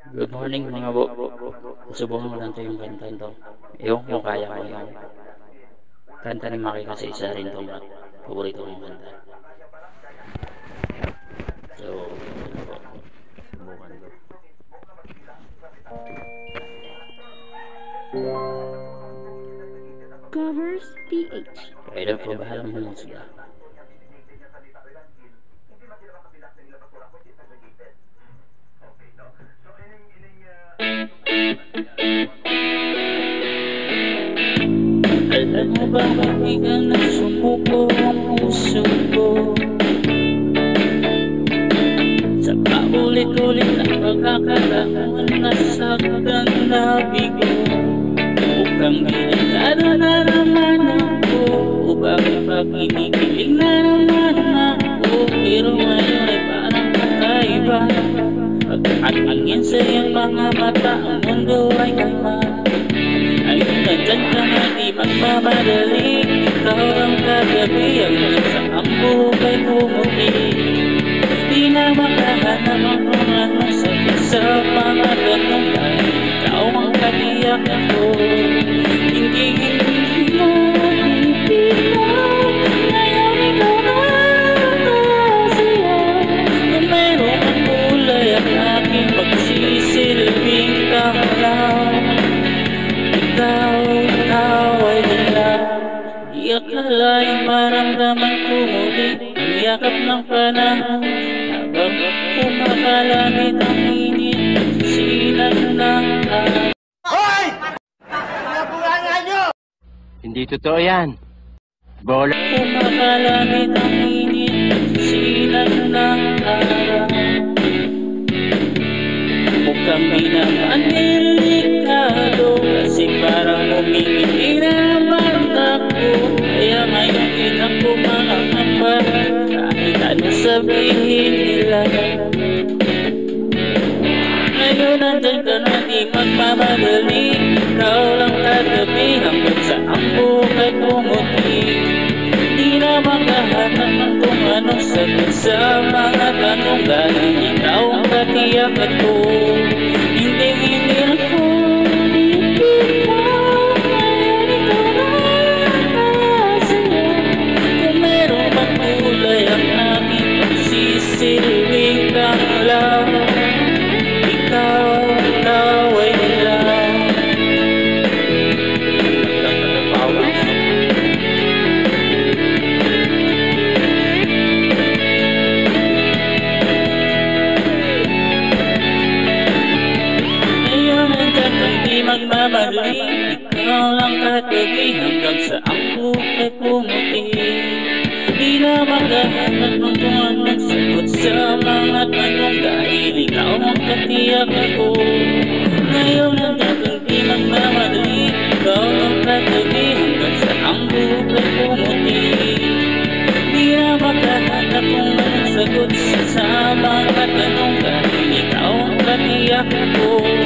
Good morning mga bo. Subukan ko lang ito yung kanta ito. Ewan ko kaya ko yung kanta ni Maki kasi isa rin itong paborito kong kanta. So, ano po. Subukan ko. Covers PH. Kaya na po bahalang humusga. Alam mo ba hindi ka na sumuko ang puso ko? Sa paulit-ulit na pagkakataon nasaktan na bigo. Mukhang delikado na naman ako, bakit pa kinikilig na naman ako? Pero ngayon ay parang kakaiba. Pagkatingin sa iyong mga mata, ang mundo ay kalma. Ayun na dyan ka na di magmamadali. Ikaw ang kagabi, hanggang sa ang buhay pumuti. Di na makahanap ang anong sakit sa mga ganong dahil ikaw ang katiyak ako. Hindi mo ipigaw, ngayon ikaw na siya. Kung meron ang kulay ang aking pagsisilbing kamalaw. Ikaw ay nila. Di akalain maramdaman ko muli ang yakap ng panahon. Habang kumakalamit ang init, sinag ng araw. Hoy! Pinabulangan nyo! Hindi totoo yan. Bola. Kumakalamit ang init, sinag ng araw. Mukhang di naman delikado, kasi parang umingiti naman ako. Kaya ngayon din ako makakamba, kahit ano sabihin nila. Ngayon nandun ka na di magmamadali. Ikaw lang kagabi, hanggang sa ang buhay pumuti. Di na makahanap ng kung anong sagot sa mga tanong, dahil ikaw ang katiyak ako. Hindi ako ipigaw, ngayon ikaw na siya. Kung meron bang kulay ang aking pagsisilbing kamalaw. Ikaw ay nila. Magmamadali, ikaw lang katabi, hanggang sa ang buhay pumuti. Di na maghahanap ng kung anong sagot sa mga tanong, dahil ikaw ang katiyak ako. Ngayon ang dating di magmamadali, ikaw ang katabi, hanggang sa ang buhay pumuti. Di na maghahanap kung anong sagot sa mga tanong, dahil ikaw ang katiyak ako.